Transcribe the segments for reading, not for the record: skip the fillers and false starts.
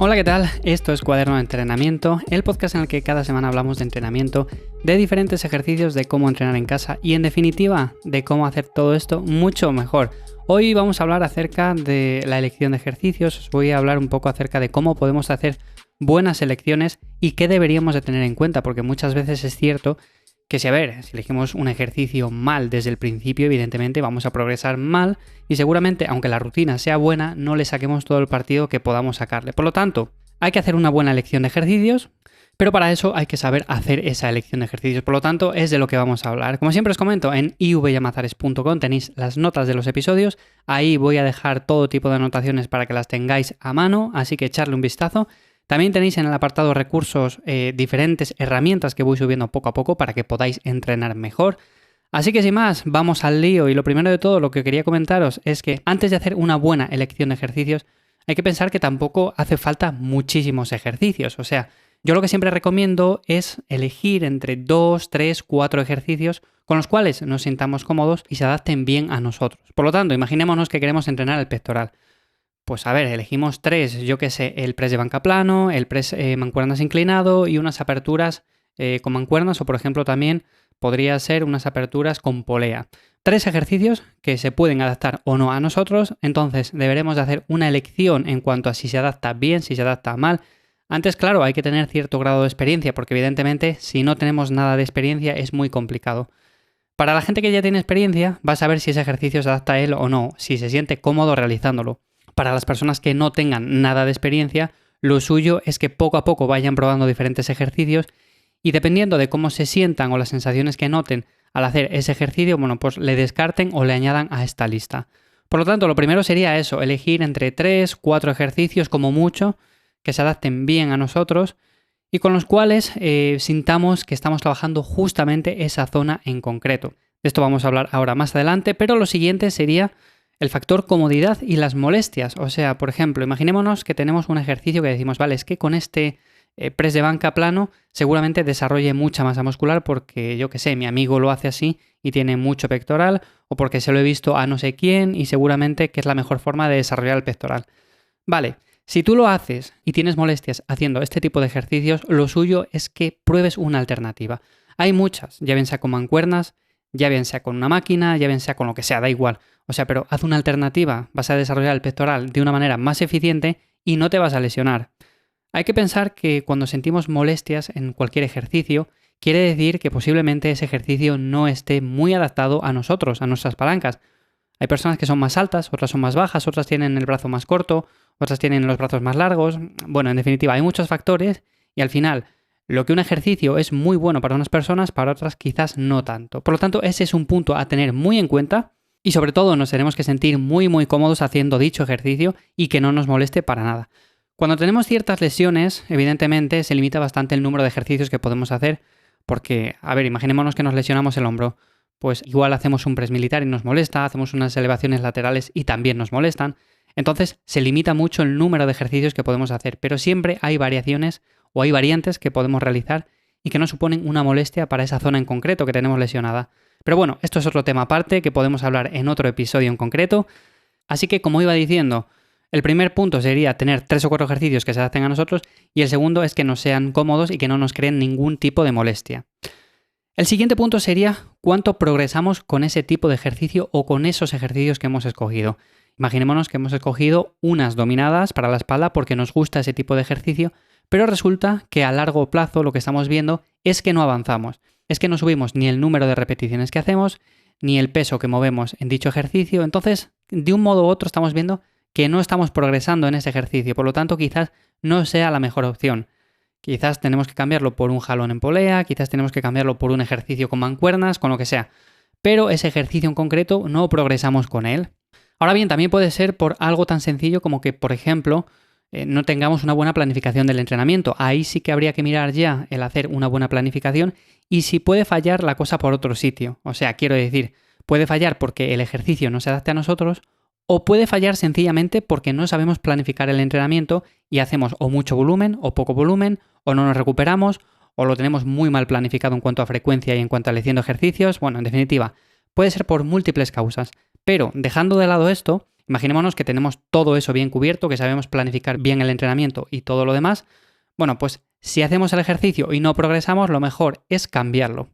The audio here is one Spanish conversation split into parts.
Hola, ¿qué tal? Esto es Cuaderno de Entrenamiento, el podcast en el que cada semana hablamos de entrenamiento, de diferentes ejercicios, de cómo entrenar en casa y en definitiva de cómo hacer todo esto mucho mejor. Hoy vamos a hablar acerca de la elección de ejercicios, os voy a hablar un poco acerca de cómo podemos hacer buenas elecciones y qué deberíamos de tener en cuenta, porque muchas veces es cierto que si elegimos un ejercicio mal desde el principio, evidentemente vamos a progresar mal y seguramente, aunque la rutina sea buena, no le saquemos todo el partido que podamos sacarle. Por lo tanto, hay que hacer una buena elección de ejercicios, pero para eso hay que saber hacer esa elección de ejercicios. Por lo tanto, es de lo que vamos a hablar. Como siempre os comento, en ivyamazares.com tenéis las notas de los episodios. Ahí voy a dejar todo tipo de anotaciones para que las tengáis a mano, así que echarle un vistazo. También tenéis en el apartado recursos diferentes herramientas que voy subiendo poco a poco para que podáis entrenar mejor. Así que sin más, vamos al lío y lo primero de todo lo que quería comentaros es que antes de hacer una buena elección de ejercicios hay que pensar que tampoco hace falta muchísimos ejercicios. O sea, yo lo que siempre recomiendo es elegir entre 2, 3, 4 ejercicios con los cuales nos sintamos cómodos y se adapten bien a nosotros. Por lo tanto, imaginémonos que queremos entrenar el pectoral. Pues elegimos 3, yo qué sé, el press de banca plano, el press mancuernas inclinado y unas aperturas con mancuernas o por ejemplo también podría ser unas aperturas con polea. 3 ejercicios que se pueden adaptar o no a nosotros, entonces deberemos de hacer una elección en cuanto a si se adapta bien, si se adapta mal. Antes, claro, hay que tener cierto grado de experiencia porque evidentemente si no tenemos nada de experiencia es muy complicado. Para la gente que ya tiene experiencia va a saber si ese ejercicio se adapta a él o no, si se siente cómodo realizándolo. Para las personas que no tengan nada de experiencia, lo suyo es que poco a poco vayan probando diferentes ejercicios y dependiendo de cómo se sientan o las sensaciones que noten al hacer ese ejercicio, pues le descarten o le añadan a esta lista. Por lo tanto, lo primero sería eso, elegir entre 3, 4 ejercicios como mucho, que se adapten bien a nosotros y con los cuales sintamos que estamos trabajando justamente esa zona en concreto. De esto vamos a hablar ahora más adelante, pero lo siguiente sería el factor comodidad y las molestias. O sea, por ejemplo, imaginémonos que tenemos un ejercicio que decimos, vale, es que con este press de banca plano seguramente desarrolle mucha masa muscular porque, yo qué sé, mi amigo lo hace así y tiene mucho pectoral o porque se lo he visto a no sé quién y seguramente que es la mejor forma de desarrollar el pectoral. Vale, si tú lo haces y tienes molestias haciendo este tipo de ejercicios, lo suyo es que pruebes una alternativa. Hay muchas, ya bien sea con mancuernas, ya bien sea con una máquina, ya bien sea con lo que sea, da igual. O sea, pero haz una alternativa, vas a desarrollar el pectoral de una manera más eficiente y no te vas a lesionar. Hay que pensar que cuando sentimos molestias en cualquier ejercicio, quiere decir que posiblemente ese ejercicio no esté muy adaptado a nosotros, a nuestras palancas. Hay personas que son más altas, otras son más bajas, otras tienen el brazo más corto, otras tienen los brazos más largos. Bueno, en definitiva, hay muchos factores y al final lo que un ejercicio es muy bueno para unas personas, para otras quizás no tanto. Por lo tanto, ese es un punto a tener muy en cuenta y sobre todo nos tenemos que sentir muy muy cómodos haciendo dicho ejercicio y que no nos moleste para nada. Cuando tenemos ciertas lesiones, evidentemente se limita bastante el número de ejercicios que podemos hacer porque, imaginémonos que nos lesionamos el hombro. Pues igual hacemos un press militar y nos molesta, hacemos unas elevaciones laterales y también nos molestan. Entonces se limita mucho el número de ejercicios que podemos hacer, pero siempre hay variaciones o hay variantes que podemos realizar y que no suponen una molestia para esa zona en concreto que tenemos lesionada. Pero bueno, esto es otro tema aparte que podemos hablar en otro episodio en concreto. Así que, como iba diciendo, el primer punto sería tener 3 o 4 ejercicios que se adapten a nosotros y el segundo es que nos sean cómodos y que no nos creen ningún tipo de molestia. El siguiente punto sería cuánto progresamos con ese tipo de ejercicio o con esos ejercicios que hemos escogido. Imaginémonos que hemos escogido unas dominadas para la espalda porque nos gusta ese tipo de ejercicio, pero resulta que a largo plazo lo que estamos viendo es que no avanzamos, es que no subimos ni el número de repeticiones que hacemos, ni el peso que movemos en dicho ejercicio, entonces de un modo u otro estamos viendo que no estamos progresando en ese ejercicio, por lo tanto quizás no sea la mejor opción. Quizás tenemos que cambiarlo por un jalón en polea, quizás tenemos que cambiarlo por un ejercicio con mancuernas, con lo que sea. Pero ese ejercicio en concreto no progresamos con él. Ahora bien, también puede ser por algo tan sencillo como que, por ejemplo, no tengamos una buena planificación del entrenamiento. Ahí sí que habría que mirar ya el hacer una buena planificación y si puede fallar la cosa por otro sitio. O sea, quiero decir, puede fallar porque el ejercicio no se adapte a nosotros o puede fallar sencillamente porque no sabemos planificar el entrenamiento y hacemos o mucho volumen o poco volumen, o no nos recuperamos, o lo tenemos muy mal planificado en cuanto a frecuencia y en cuanto a elección de ejercicios. Bueno, en definitiva, puede ser por múltiples causas. Pero dejando de lado esto, Imaginémonos que tenemos todo eso bien cubierto, que sabemos planificar bien el entrenamiento y todo lo demás. Bueno, pues si hacemos el ejercicio y no progresamos, lo mejor es cambiarlo.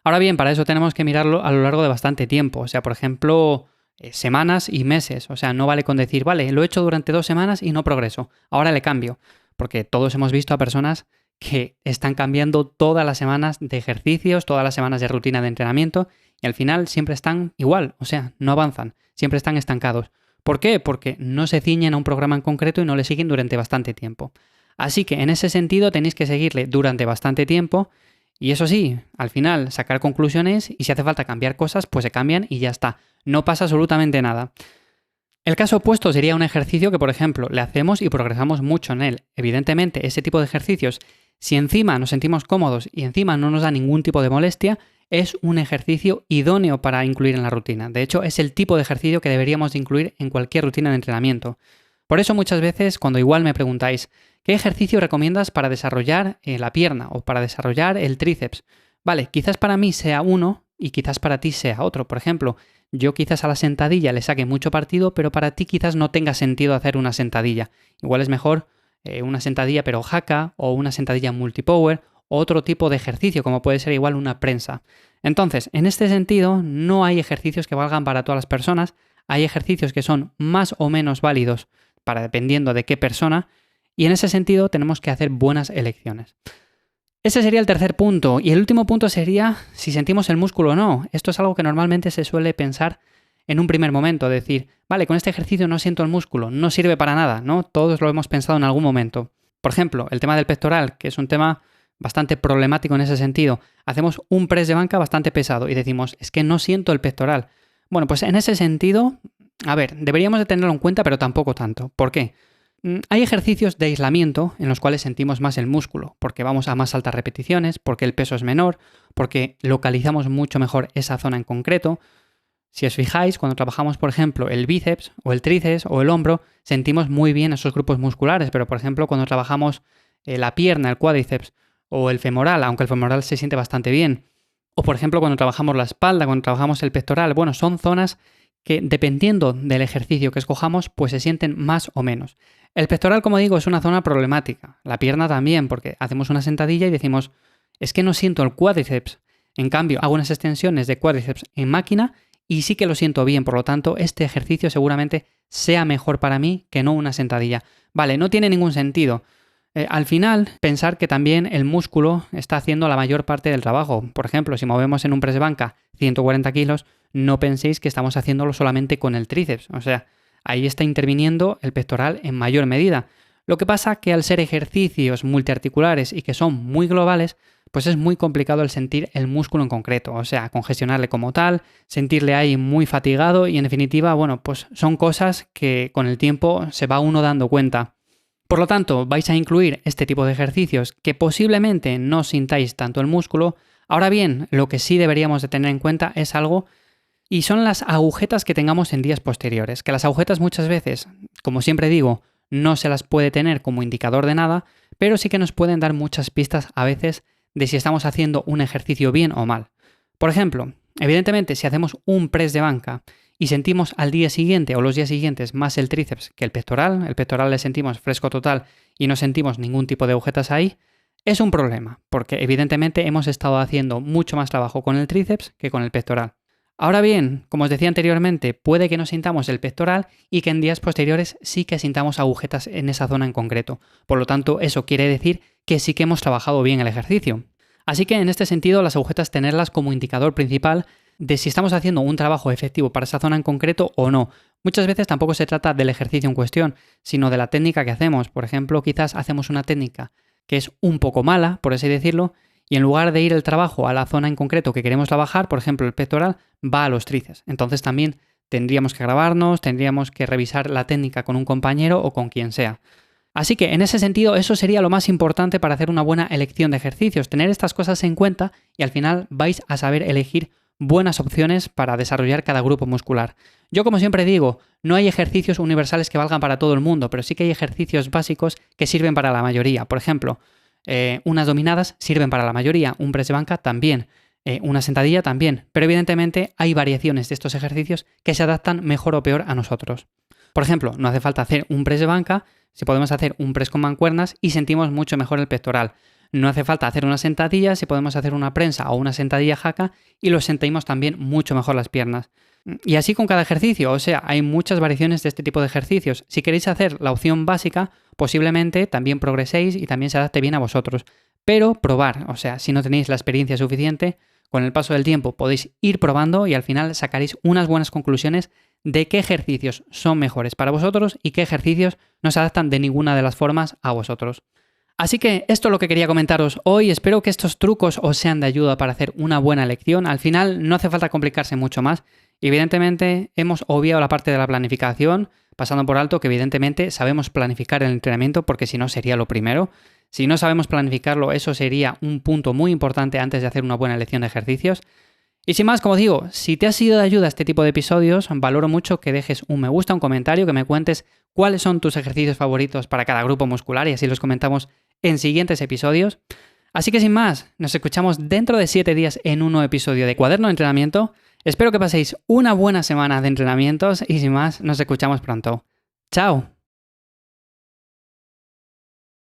Ahora bien, para eso tenemos que mirarlo a lo largo de bastante tiempo. O sea, por ejemplo, semanas y meses. O sea, no vale con decir, vale, lo he hecho durante 2 semanas y no progreso. Ahora le cambio. Porque todos hemos visto a personas que están cambiando todas las semanas de ejercicios, todas las semanas de rutina de entrenamiento y al final siempre están igual. O sea, no avanzan. Siempre están estancados. ¿Por qué? Porque no se ciñen a un programa en concreto y no le siguen durante bastante tiempo. Así que en ese sentido tenéis que seguirle durante bastante tiempo y eso sí, al final sacar conclusiones y si hace falta cambiar cosas, pues se cambian y ya está. No pasa absolutamente nada. El caso opuesto sería un ejercicio que, por ejemplo, le hacemos y progresamos mucho en él. Evidentemente, ese tipo de ejercicios, si encima nos sentimos cómodos y encima no nos da ningún tipo de molestia, es un ejercicio idóneo para incluir en la rutina. De hecho, es el tipo de ejercicio que deberíamos de incluir en cualquier rutina de entrenamiento. Por eso muchas veces cuando igual me preguntáis, ¿qué ejercicio recomiendas para desarrollar la pierna o para desarrollar el tríceps? Vale, quizás para mí sea uno y quizás para ti sea otro. Por ejemplo, yo quizás a la sentadilla le saque mucho partido, pero para ti quizás no tenga sentido hacer una sentadilla. Igual es mejor una sentadilla pero haka o una sentadilla multipower o otro tipo de ejercicio como puede ser igual una prensa. Entonces, en este sentido, no hay ejercicios que valgan para todas las personas. Hay ejercicios que son más o menos válidos para dependiendo de qué persona. Y en ese sentido tenemos que hacer buenas elecciones. Ese sería el tercer punto. Y el último punto sería si sentimos el músculo o no. Esto es algo que normalmente se suele pensar en un primer momento. Decir, vale, con este ejercicio no siento el músculo, no sirve para nada, ¿no? Todos lo hemos pensado en algún momento. Por ejemplo, el tema del pectoral, que es un tema bastante problemático en ese sentido. Hacemos un press de banca bastante pesado y decimos, es que no siento el pectoral. Bueno, pues en ese sentido, a ver, deberíamos de tenerlo en cuenta, pero tampoco tanto. ¿Por qué? Hay ejercicios de aislamiento en los cuales sentimos más el músculo, porque vamos a más altas repeticiones, porque el peso es menor, porque localizamos mucho mejor esa zona en concreto. Si os fijáis, cuando trabajamos, por ejemplo, el bíceps o el tríceps o el hombro, sentimos muy bien esos grupos musculares, pero por ejemplo, cuando trabajamos la pierna, el cuádriceps o el femoral, aunque el femoral se siente bastante bien, o por ejemplo, cuando trabajamos la espalda, cuando trabajamos el pectoral, bueno, son zonas que dependiendo del ejercicio que escojamos, pues se sienten más o menos. El pectoral, como digo, es una zona problemática. La pierna también, porque hacemos una sentadilla y decimos, es que no siento el cuádriceps. En cambio, hago unas extensiones de cuádriceps en máquina y sí que lo siento bien. Por lo tanto, este ejercicio seguramente sea mejor para mí que no una sentadilla. Vale, no tiene ningún sentido. Al final, pensar que también el músculo está haciendo la mayor parte del trabajo. Por ejemplo, si movemos en un press de banca 140 kilos, no penséis que estamos haciéndolo solamente con el tríceps. O sea, ahí está interviniendo el pectoral en mayor medida. Lo que pasa que al ser ejercicios multiarticulares y que son muy globales, pues es muy complicado el sentir el músculo en concreto. O sea, congestionarle como tal, sentirle ahí muy fatigado y en definitiva, bueno, pues son cosas que con el tiempo se va uno dando cuenta. Por lo tanto, vais a incluir este tipo de ejercicios que posiblemente no sintáis tanto el músculo. Ahora bien, lo que sí deberíamos de tener en cuenta es algo y son las agujetas que tengamos en días posteriores. Que las agujetas muchas veces, como siempre digo, no se las puede tener como indicador de nada, pero sí que nos pueden dar muchas pistas a veces de si estamos haciendo un ejercicio bien o mal. Por ejemplo, evidentemente si hacemos un press de banca y sentimos al día siguiente o los días siguientes más el tríceps que el pectoral le sentimos fresco total y no sentimos ningún tipo de agujetas ahí, es un problema, porque evidentemente hemos estado haciendo mucho más trabajo con el tríceps que con el pectoral. Ahora bien, como os decía anteriormente, puede que no sintamos el pectoral y que en días posteriores sí que sintamos agujetas en esa zona en concreto. Por lo tanto, eso quiere decir que sí que hemos trabajado bien el ejercicio. Así que en este sentido, las agujetas tenerlas como indicador principal de si estamos haciendo un trabajo efectivo para esa zona en concreto o no. Muchas veces tampoco se trata del ejercicio en cuestión, sino de la técnica que hacemos. Por ejemplo, quizás hacemos una técnica que es un poco mala, por así decirlo, y en lugar de ir el trabajo a la zona en concreto que queremos trabajar, por ejemplo el pectoral, va a los tríceps. Entonces también tendríamos que grabarnos, tendríamos que revisar la técnica con un compañero o con quien sea. Así que en ese sentido eso sería lo más importante para hacer una buena elección de ejercicios, tener estas cosas en cuenta y al final vais a saber elegir buenas opciones para desarrollar cada grupo muscular. Yo como siempre digo, no hay ejercicios universales que valgan para todo el mundo, pero sí que hay ejercicios básicos que sirven para la mayoría. Por ejemplo, unas dominadas sirven para la mayoría, un press de banca también, una sentadilla también, pero evidentemente hay variaciones de estos ejercicios que se adaptan mejor o peor a nosotros. Por ejemplo, no hace falta hacer un press de banca si podemos hacer un press con mancuernas y sentimos mucho mejor el pectoral. No hace falta hacer una sentadilla si podemos hacer una prensa o una sentadilla jaca y lo sentimos también mucho mejor las piernas. Y así con cada ejercicio, o sea, hay muchas variaciones de este tipo de ejercicios. Si queréis hacer la opción básica, posiblemente también progreséis y también se adapte bien a vosotros. Pero probar, o sea, si no tenéis la experiencia suficiente, con el paso del tiempo podéis ir probando y al final sacaréis unas buenas conclusiones de qué ejercicios son mejores para vosotros y qué ejercicios no se adaptan de ninguna de las formas a vosotros. Así que esto es lo que quería comentaros hoy. Espero que estos trucos os sean de ayuda para hacer una buena elección. Al final no hace falta complicarse mucho más. Evidentemente hemos obviado la parte de la planificación, pasando por alto que evidentemente sabemos planificar el entrenamiento porque si no sería lo primero. Si no sabemos planificarlo, eso sería un punto muy importante antes de hacer una buena elección de ejercicios. Y sin más, como digo, si te ha sido de ayuda este tipo de episodios, valoro mucho que dejes un me gusta, un comentario, que me cuentes cuáles son tus ejercicios favoritos para cada grupo muscular y así los comentamos en siguientes episodios. Así que sin más, nos escuchamos dentro de 7 días en un nuevo episodio de Cuaderno de Entrenamiento. Espero que paséis una buena semana de entrenamientos y sin más, nos escuchamos pronto. ¡Chao!